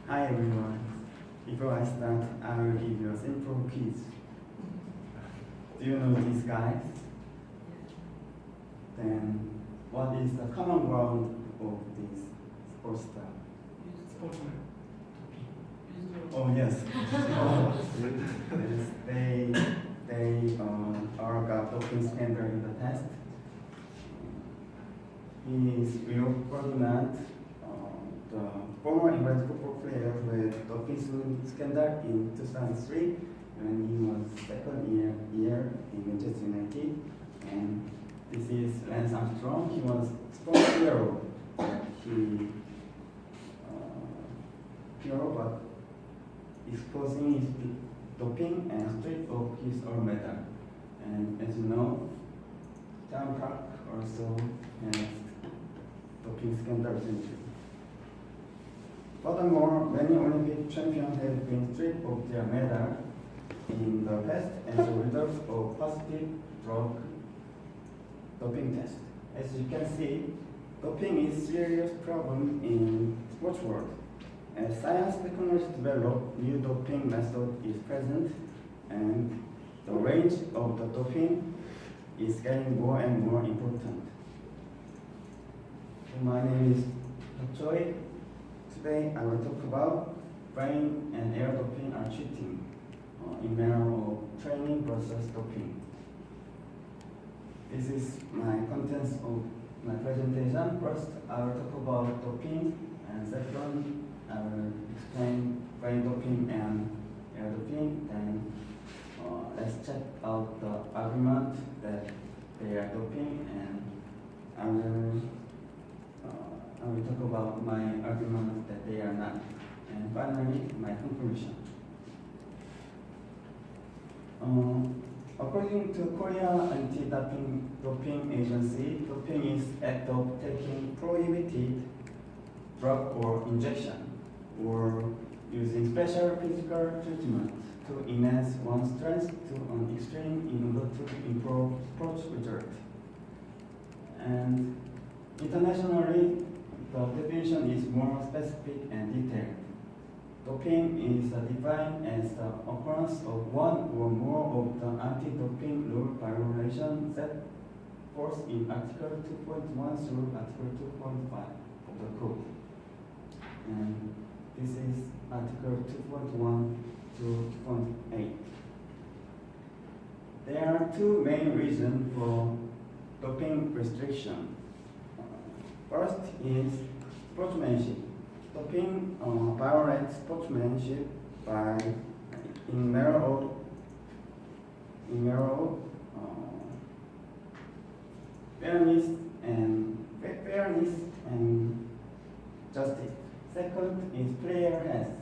Hi everyone. Before I start, I will give you a simple quiz. Do you know these guys? Then, what is the common ground of this sports star? Sportsman. Oh yes. Yes, they got doping scandal in the test. He is Rio Ferdinand, the former English football player who had doping scandal in 2003 when he was second year in Manchester United. And this is Lance Armstrong. He was sports hero. But exposing his doping and stripped of his own medal. And as you know, John Park also has doping scandals too. Furthermore, many Olympic champions have been stripped of their medal in the past as a result of positive drug doping test. As you can see, doping is a serious problem in sports world. As science technology develop, new doping method is present, and the range of the doping is getting more and more important. So my name is Choi. Today I will talk about brain and air doping are cheating in manner of training versus doping. This is my contents of my presentation. First, I will talk about doping, and second, I will explain brain doping and air doping. Then let's check out the argument that they are doping, and I will talk about my argument that they are not. And finally, my conclusion. According to Korea Anti-Doping Agency, doping is act of taking prohibited drug or injection, or using special physical treatment to enhance one's strength to an extreme in order to improve sports result. And internationally, the definition is more specific and detailed. Doping is defined as the occurrence of one or more of the anti-doping rule violation set forth in Article 2.1 through Article 2.5 of the Code. And this is Article 2.1 to 2.8. There are two main reasons for doping restriction. First is sportsmanship. Doping violates sportsmanship by immoral fairness and justice. Second is player health.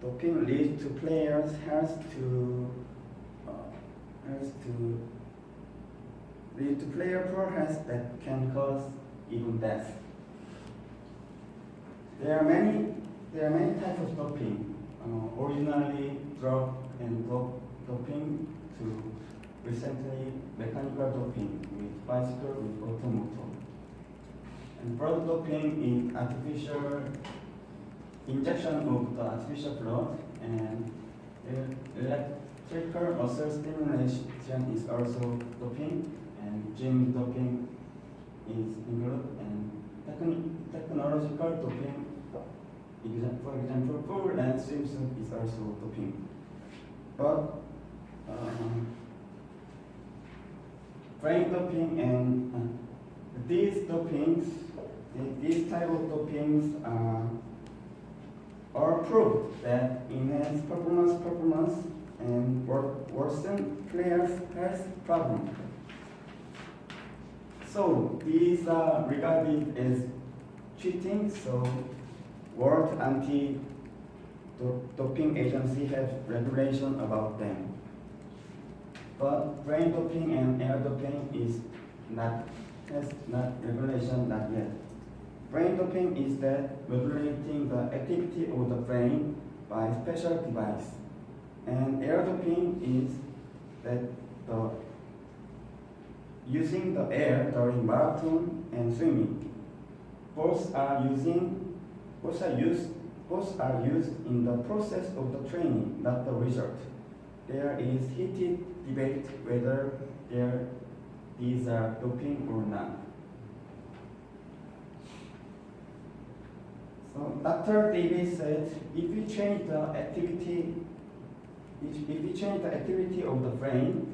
Doping leads to players' health lead to player poor health that can cause even death. There are many types of doping. Originally drug and doping to recently mechanical doping with bicycle with automotor. And blood doping in artificial injection of the artificial blood, and electrical muscle stimulation is also doping, and gym doping is included, and technological doping, for example, pool and swimsuit is also doping. But brain doping and these type of dopings are proved that enhance performance and worsen players' health problem. So these are regarded as cheating. So World Anti-Doping Agency has regulation about them. But brain doping and air doping has not regulation not yet. Brain doping is that regulating the activity of the brain by special device. And air doping is that using the air during marathon and swimming. both are used in the process of the training, not the result. There is heated debate whether these are doping or not. So Dr. Davis said, if we change the activity of the brain,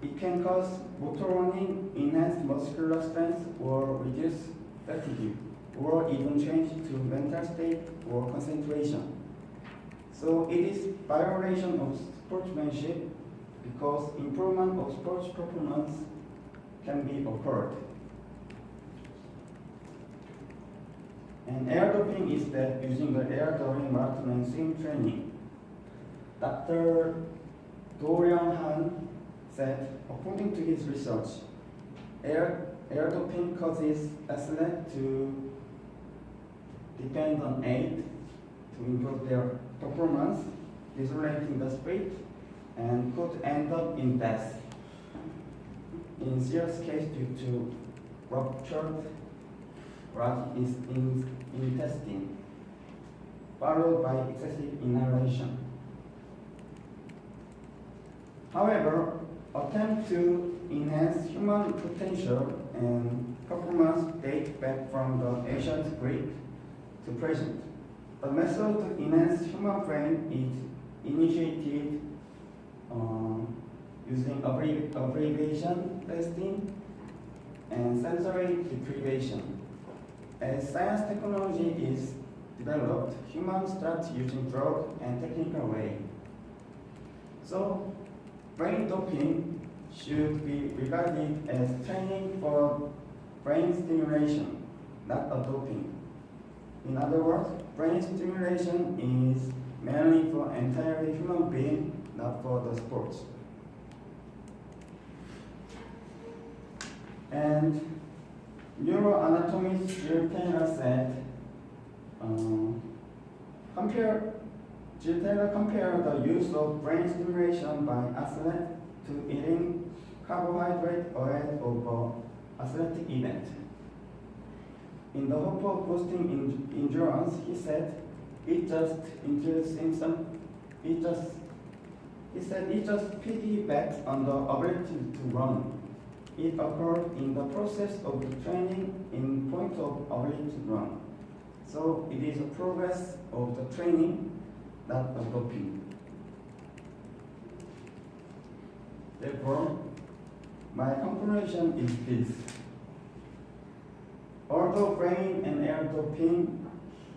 it can cause motor learning, enhance muscular strength, or reduce fatigue, or even change to mental state or concentration. So it is violation of sportsmanship because improvement of sports performance can be occurred. And air doping is that using the air during marathon and swim training. Dr. Dorian Han said, according to his research, air doping causes athletes to depend on aid to improve their performance, decelerating the speed, and could end up in death. In serious case due to ruptured intestine, followed by excessive inhalation. However, attempts to enhance human potential and performance date back from the ancient Greek to present. The method to enhance human brain is initiated using abbreviation testing and sensory deprivation. As science technology is developed, humans start using drug and technical way. So, brain doping should be regarded as training for brain stimulation, not a doping. In other words, brain stimulation is mainly for entirely human being, not for the sports. And neuroanatomist Jill Taylor said, Jill Taylor compared the use of brain stimulation by athletes to eating carbohydrate ahead of an athletic event. In the hope of boosting endurance, he said, it just piggybacks on the ability to run. It occurred in the process of the training in point of ability to run. So it is a progress of the training, not a doping. Therefore, my conclusion is this. Although brain and air doping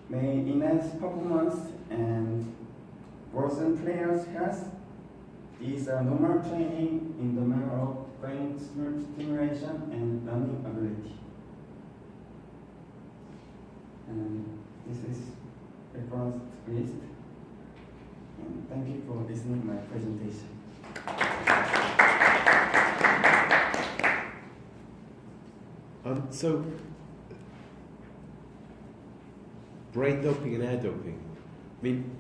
may enhance performance and worsen players' health, these are normal training in the manner of brain stimulation and learning ability. And this is reference list. And thank you for listening to my presentation. So, brain doping and air doping. I mean,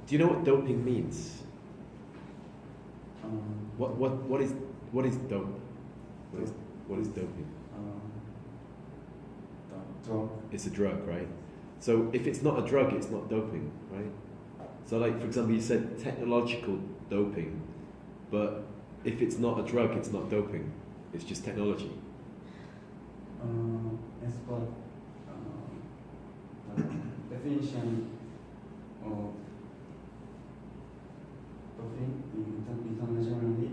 do you know what doping means? What is dope? What is doping? Drug. It's a drug, right? So if it's not a drug, it's not doping, right? So like, for example, you said technological doping, but if it's not a drug, it's not doping. It's just technology. As for the definition of doping internationally,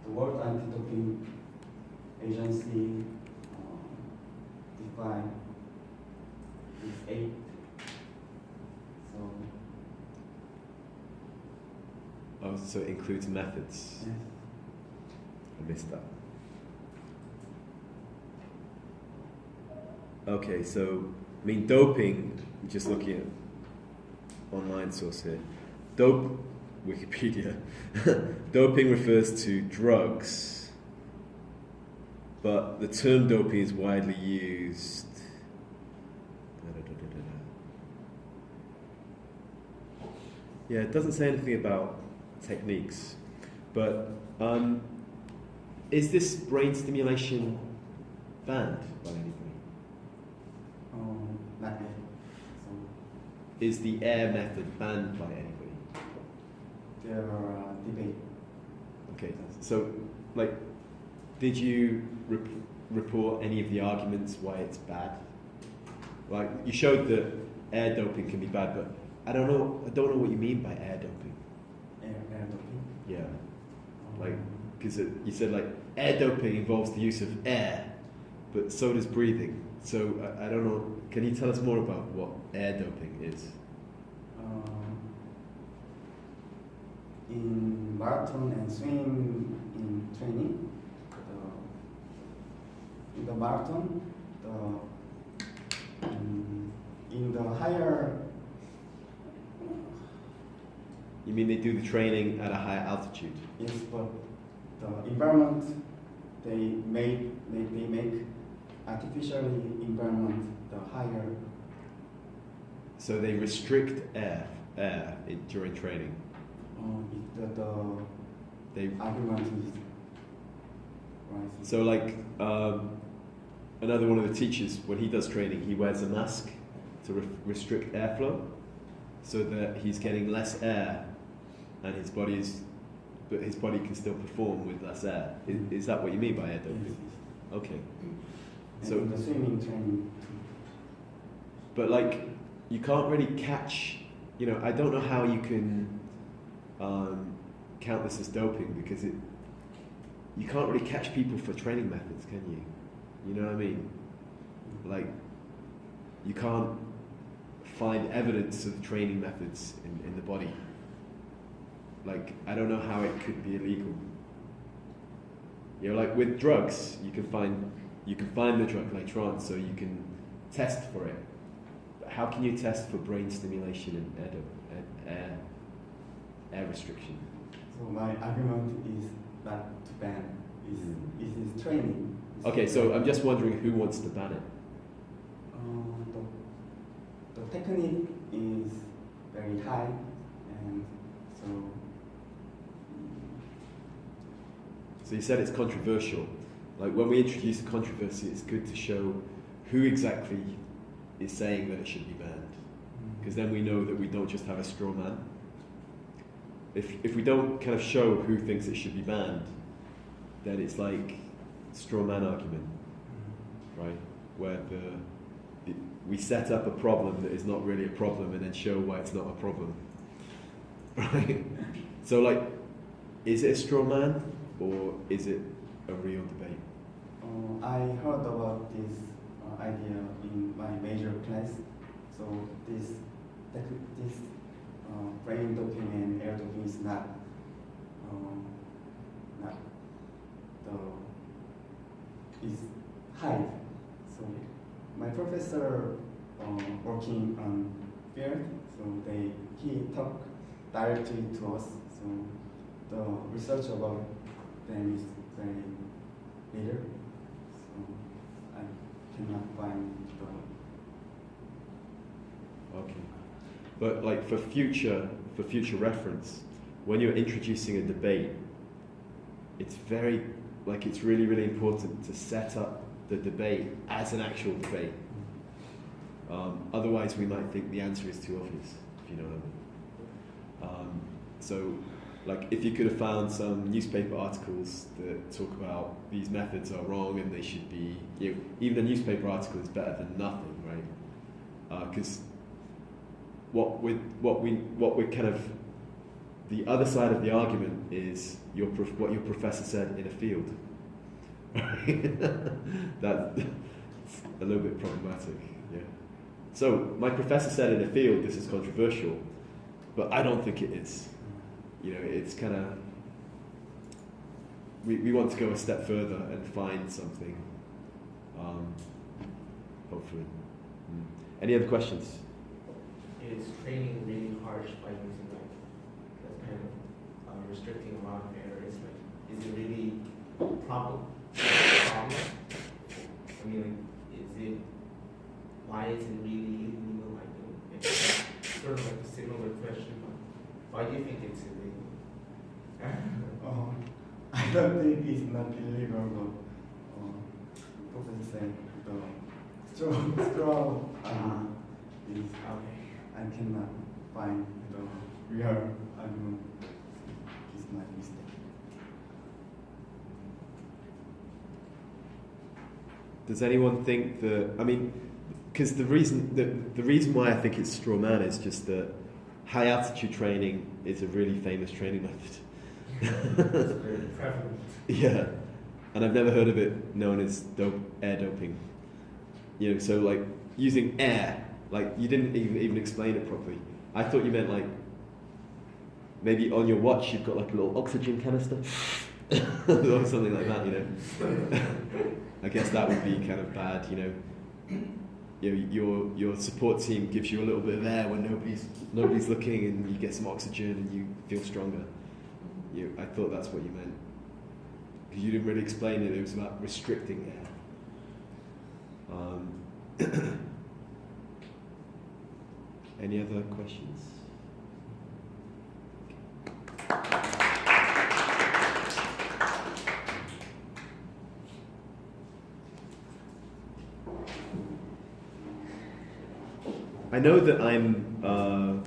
the World Anti-Doping Agency define is 8. So it includes methods. Yes. I missed that. Okay, so I mean doping. Just looking at online source here. Wikipedia. Doping refers to drugs, but the term doping is widely used. Yeah, it doesn't say anything about techniques, but is this brain stimulation banned by anybody? Not yet. So Is the air method banned by anybody? there are debate. Okay, so like, did you report any of the arguments why it's bad? Like, you showed that air doping can be bad, but I don't know what you mean by air doping. Air doping. Yeah, like, because you said like air doping involves the use of air, but so does breathing. So I don't know. Can you tell us more about what air doping is? In marathon and swim in training, in the marathon, in the higher. You mean they do the training at a higher altitude? Yes, but the environment they make artificially environment the higher. So they restrict air during training. The argument is right. So like another one of the teachers, when he does training, he wears a mask to restrict airflow, so that he's getting less air, and his body can still perform with less air. Is that what you mean by air doping? Yes. Okay. And So the swimming training. but like, you can't really catch. I don't know how you can count this as doping, because you can't really catch people for training methods, can you? You know what I mean? Like, you can't find evidence of training methods in the body. Like, I don't know how it could be illegal. Like with drugs, you can find the drug later on, so you can test for it. But how can you test for brain stimulation and air restriction? So my argument is not to ban. It is training. Okay, so I'm just wondering who wants to ban it. The technique is very high, and so. So you said it's controversial. Like, when we introduce a controversy, it's good to show who exactly is saying that it should be banned, because then we know that we don't just have a straw man. If we don't kind of show who thinks it should be banned, then it's like straw man argument, right? Where we set up a problem that is not really a problem, and then show why it's not a problem, right? So like, is it a straw man, or is it a real debate? I heard about this idea in my major class. So this brain doping and air doping is not is high. So my professor working on field, so he talked directly to us. So the research about them is very little. So I cannot find Okay, but like for future reference, when you're introducing a debate, it's really, really important to set up the debate as an actual debate. Otherwise, we might think the answer is too obvious, if you know what I mean. So, like, if you could have found some newspaper articles that talk about these methods are wrong and they should be, even a newspaper article is better than nothing, right? Because what we're kind of, the other side of the argument is what your professor said in a field. That's a little bit problematic, yeah. So my professor said in a field this is controversial, but I don't think it is. It's kind of, we want to go a step further and find something, hopefully. Any other questions? Is training really harsh by using that kind of restricting amount of areas? Is it really a problem? I mean, why is it really illegal? It's sort of like a similar question, but why do you think it's illegal? I don't think it's not illegal, but professor said the straw is Okay. I cannot find the real argument. It's my mistake. Does anyone think that? I mean, because the reason why I think it's straw man is just that high altitude training is a really famous training method. It's very prevalent. Yeah, and I've never heard of it known as air doping. You know, so like using air, like you didn't even explain it properly. I thought you meant like maybe on your watch you've got like a little oxygen canister or something like that. You know, I guess that would be kind of bad. You know, your support team gives you a little bit of air when nobody's looking, and you get some oxygen and you feel stronger. I thought that's what you meant. Because you didn't really explain it. It was about restricting air. Any other questions? I know that I'm